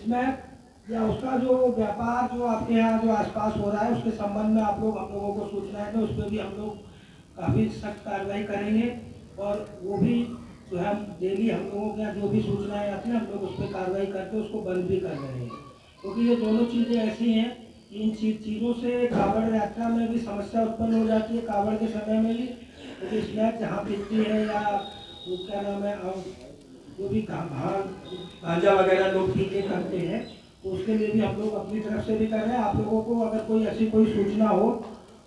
इसमें या उसका जो व्यापार जो आपके यहाँ जो आसपास हो रहा है उसके संबंध में हम लोगों को सूचना है, तो उस पर भी हम लोग काफ़ी सख्त कार्रवाई करेंगे। और वो भी जो है डेली हम लोगों के यहाँ जो भी सूचनाएं आती हैं हम लोग उस पर कार्रवाई करके उसको बंद भी कर रहे हैं, क्योंकि ये दोनों चीज़ें ऐसी हैं कि इन चीज़ों से कांवड़ यात्रा में भी समस्या उत्पन्न हो जाती है, कांवड़ के समय में भी, क्योंकि स्मैक जहाँ पीती है या वो क्या नाम है जो भी गांजा वगैरह लोग पीते करते हैं, तो उसके लिए भी हम लोग अपनी तरफ से भी कर रहे हैं। आप लोगों को अगर कोई ऐसी कोई सूचना हो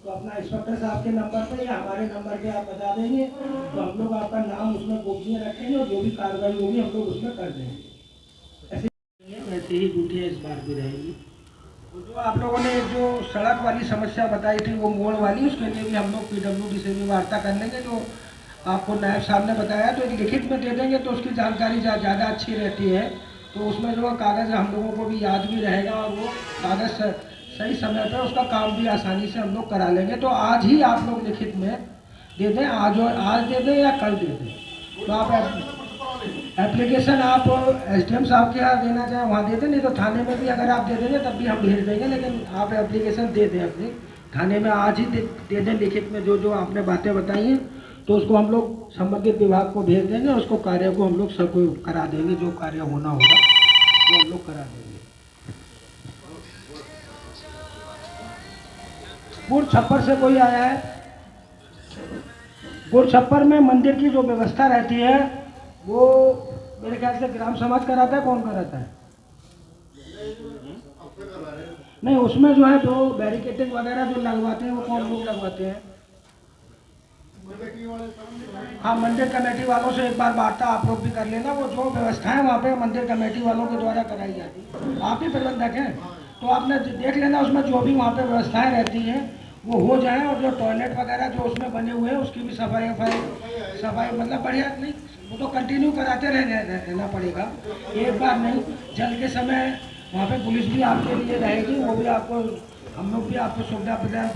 तो अपना इंस्पेक्टर साहब के नंबर पर या हमारे नंबर पे आप बता देंगे, तो हम लोग आपका नाम उसमें गोपनीय रखेंगे और जो भी कार्रवाई होगी हम लोग उसमें कर देंगे। ऐसे वैसे ही ड्यूटियाँ इस बार भी रहेंगी। जो आप लोगों ने जो सड़क वाली समस्या बताई थी वो मोड़ वाली, उसके लिए भी हम लोग PWD से भी वार्ता कर लेंगे। जो आपको नायब साहब ने बताया तो एक लिखित में दे देंगे तो उसकी जानकारी ज़्यादा अच्छी रहती है, तो उसमें जो कागज़ हम लोगों को भी याद भी रहेगा और वो कागज़ सही समय पर उसका काम भी आसानी से हम लोग करा लेंगे। तो आज ही आप लोग लिखित में दे दें, आज दे दें या कल दे दें। तो आप एप्लीकेशन आप SDM साहब के यहाँ देना चाहें वहाँ दे दें, नहीं तो थाने में भी अगर आप दे देंगे तब भी हम भेज देंगे, लेकिन आप एप्लीकेशन दे दें अपनी थाने में आज ही दे दें लिखित में जो जो आपने बातें बताई हैं, तो उसको हम लोग संबंधित विभाग को भेज देंगे और उसको कार्य को हम लोग सब करा देंगे, जो कार्य होना होगा वो हम लोग करा देंगे। गुड़ छप्पर से कोई आया है? गुड़ छप्पर में मंदिर की जो व्यवस्था रहती है वो मेरे ख्याल से ग्राम समाज कराता है, कौन कराता है? नहीं, उसमें जो है जो बैरिकेटिंग वगैरह जो लगवाते हैं वो कौन लोग लगवाते हैं? हाँ, मंदिर कमेटी वालों से एक बार वार्ता आप लोग भी कर लेना। वो जो व्यवस्थाएं वहाँ पे मंदिर कमेटी वालों के द्वारा कराई जाती है, आप ही प्रबंधक हैं तो आपने देख लेना उसमें जो भी वहाँ पे व्यवस्थाएं रहती हैं वो हो जाए, और जो टॉयलेट वगैरह जो उसमें बने हुए हैं उसकी भी सफाई मतलब बढ़िया, नहीं वो तो कंटिन्यू कराते रहना पड़ेगा, एक बार नहीं। जल के समय वहाँ पे पुलिस भी आपके लिए रहेगी, वो भी आपको हम लोग भी आपको सुविधा प्रदान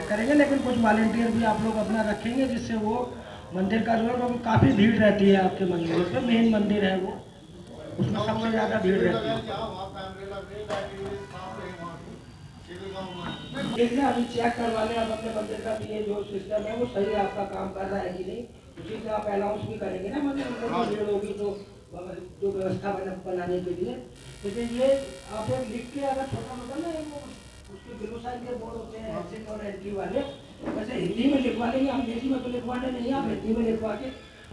करेंगे, लेकिन कुछ वॉलंटियर भी आप लोग अपना रखेंगे जिससे वो मंदिर का जो है, क्योंकि काफ़ी भीड़ रहती है आपके मंदिर पे, मेन मंदिर है वो, उसमें सबसे ज़्यादा भीड़ रहती है। देखिए अभी चेक करवा लें आप अपने मंदिर का भी ये जो सिस्टम है वो सही आपका काम कर रहा है कि नहीं, उसी से आप अनाउंस भी करेंगे ना मंदिर में भीड़ होगी तो जो व्यवस्था बनाने के लिए। लेकिन ये आप लिख के अगर छोटा मोटा ना वो उसके बिलो साइड के बोर्ड होते हैं एग्जिट और एंट्री वाले, वैसे हिंदी में लिखवा लेंगे, अंग्रेजी में तो लिखवाने नहीं, आप हिंदी में लिखवा के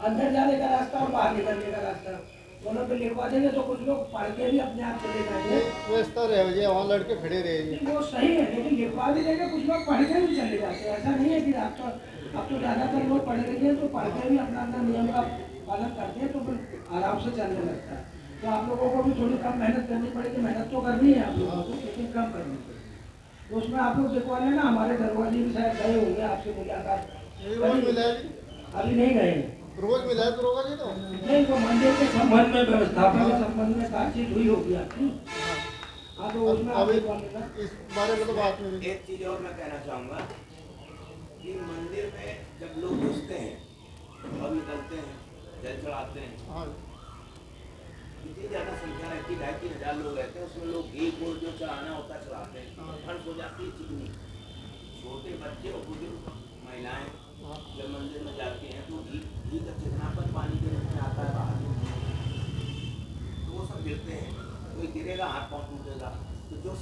अंदर जाने का रास्ता और बाहर निकलने का रास्ता दोनों पे लिखवा देंगे तो कुछ लोग पढ़ के भी अपने आप चले जाएंगे। व्यवस्था रहे वहाँ लड़के खड़े रहेंगे, वो सही है, लेकिन लिखवा भी देंगे, कुछ लोग पढ़ के भी चले जाते हैं, ऐसा नहीं है कि आप तो ज़्यादातर लोग पढ़े लिखे हैं तो पढ़ के भी अपना अंदर नियम का पालन करते हैं तो फिर आराम से चलने लगता है। तो आप लोगों को भी थोड़ी कम मेहनत करनी पड़ेगी, मेहनत तो करनी है आप लोगों को लेकिन कम करनी पड़ेगी। तो उसमें आप लोग दिखवा लेना, हमारे दरवाजे भी शायद गए होंगे आपसे मुलाकात, अभी नहीं गए रोज मिला दरोगा जी तो नहीं, तो मंदिर के संबंध में व्यवस्थापन के संबंध में बातचीत हुई होगी आपकी। हाँ, तो उसमें आप अभी दिखवा लेना। इस बारे में तो बात नहीं। एक चीज और मैं कहना चाहूँगा कि मंदिर में जब लोग घुसते हैं और निकलते हैं, जल चढ़ाते हैं, हाँ, इतनी ज़्यादा संख्या रहती है, 2,500 लोग रहते हैं, उसमें लोग घी गुड़ जो चढ़ाना होता है चढ़ाते हैं, फर्श हो जाती है चिकनी। छोटे बच्चे और बुजुर्ग महिलाएं जब मंदिर में जाती हैं तो घी का चिकनापन पानी के रूप में आता है बाहर, तो वो सब गिरते हैं, कोई गिरेगा हाथ पाँव टूटेगा। तो जो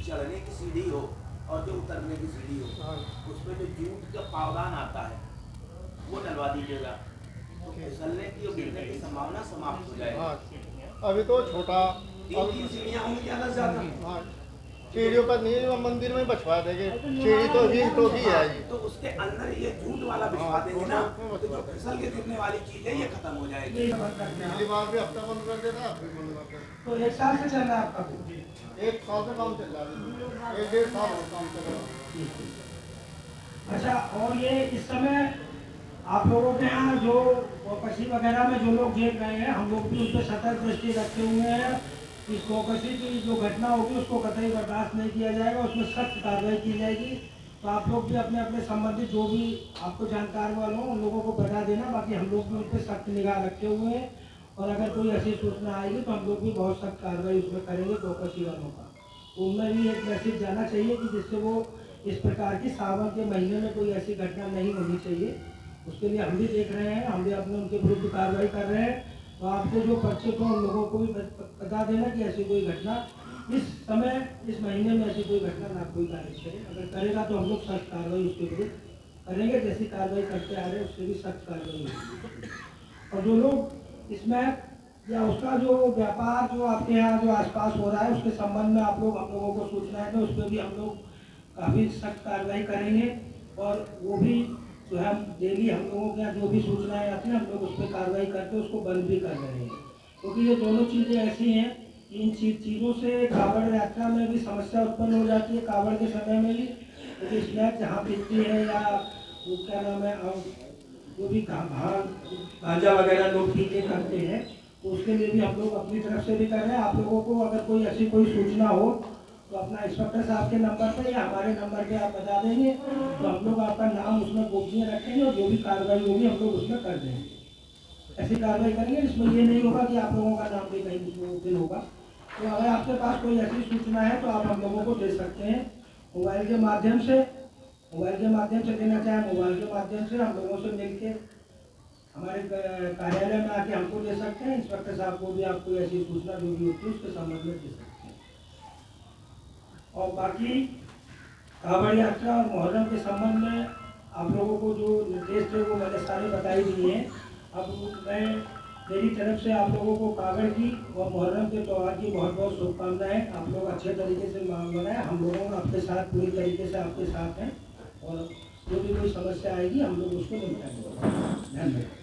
चढ़ने की सीढ़ी हो और जो उतरने की सीढ़ी हो उस पर जो जूट का पावदान आता है वो डलवा दीजिएगा, तो फिसलने की और गिरने की संभावना समाप्त हो जाएगी। हाँ, अभी तो छोटा 3 सीढ़ियाँ होंगी ज़्यादा से ज़्यादा। हाँ, सीढ़ियों पर नहीं, मंदिर में बछवा देंगे, सीढ़ी तो भी है जी। तो उसके अंदर ये जूट वाला बिछवा देंगे ना, तो जो फिसल के गिरने वाली चीज़ है ये खत्म हो जाएगी। पिछली बार भी हफ्ता बंद कर देता, फिर बंद कर देता। तो 1 साल से चल रहा है आपका? 1 साल से काम चल रहा है, 1-1.5 साल और काम चल रहा है। अच्छा, और ये इस समय आप लोगों के यहाँ जो चौकसी वगैरह में जो लोग जेल गए हैं, हम लोग भी उस पर सतर्क दृष्टि रखे हुए हैं। इस चौकसी की जो घटना होगी उसको कतई बर्दाश्त नहीं किया जाएगा, उसमें सख्त कार्रवाई की जाएगी। तो आप लोग भी अपने अपने संबंधित जो भी आपको जानकार वाले हों उन लोगों को बता देना, बाकी हम लोग भी उन पर सख्त निगाह रखे हुए हैं। और अगर कोई ऐसी सूचना आएगी तो हम लोग भी बहुत सख्त कार्रवाई उसमें करेंगे चौकसी वालों का। तो उनमें भी एक मैसेज जाना चाहिए कि जिससे वो इस प्रकार की सावन के महीने में कोई ऐसी घटना नहीं होनी चाहिए। उसके लिए हम भी देख रहे हैं, हम भी अपने उनके विरुद्ध कार्रवाई कर रहे हैं। तो आपको जो परिचित हो उन लोगों को भी बता देना कि ऐसी कोई घटना इस समय इस महीने में ऐसी कोई घटना ना कोई कार्य करे। अगर करेगा तो हम लोग सख्त कार्रवाई उसके विरुद्ध करेंगे, जैसी कार्रवाई करते आ रहे हैं उससे भी सख्त कार्रवाई होगी। और जो लोग इसमें या उसका जो व्यापार जो आपके यहाँ जो आसपास हो रहा है उसके संबंध में आप लोग हम लोगों को सूचना है तो उस पर भी हम लोग काफ़ी सख्त कार्रवाई करेंगे। और वो भी जो है डेली हम लोगों के यहाँ जो भी सूचनाएं आती हैं हम लोग उस पर कार्रवाई करके उसको बंद भी कर रहे हैं। क्योंकि ये दोनों चीज़ें ऐसी हैं कि इन चीज़ों से कावड़ यात्रा में भी समस्या उत्पन्न हो जाती है, कावड़ के समय में भी। क्योंकि स्नैक जहाँ बिकती है या वो क्या नाम है जो भी गांजा वगैरह लोग पीते करते हैं, तो उसके लिए भी हम लोग अपनी तरफ से भी कर रहे हैं। आप लोगों को अगर कोई ऐसी कोई सूचना हो तो अपना इंस्पेक्टर साहब के नंबर पे या हमारे नंबर पे आप बता देंगे तो हम लोग आपका नाम उसमें गोपनीय रखेंगे और जो भी कार्रवाई होगी हम लोग उसमें कर देंगे। ऐसी कार्रवाई करेंगे जिसमें ये नहीं होगा कि आप लोगों का नाम भी कहीं उसमें ओपन होगा। तो अगर आपके पास कोई ऐसी सूचना है तो आप हम लोगों को दे सकते हैं मोबाइल के माध्यम से। मोबाइल के माध्यम से देना चाहें मोबाइल के माध्यम से हम लोगों से मिलके हमारे कार्यालय में आके हमको दे सकते हैं। इंस्पेक्टर साहब को भी आपको ऐसी सूचना जो भी होती है उसके संबंध में दे सकते हैं। और बाकी कांवड़ यात्रा और मुहर्रम के संबंध में आप लोगों को जो निर्देश थे वो मैंने सारे बताई दिए हैं। अब मैं मेरी तरफ से आप लोगों को कांवड़ की और मुहर्रम के त्यौहार की बहुत बहुत शुभकामनाएं। आप लोग अच्छे तरीके से मनाएं, हम लोगों आपके साथ पूरी तरीके से आपके साथ हैं और जो भी कोई समस्या आएगी हम लोग उसको निपटाएंगे। धन्यवाद।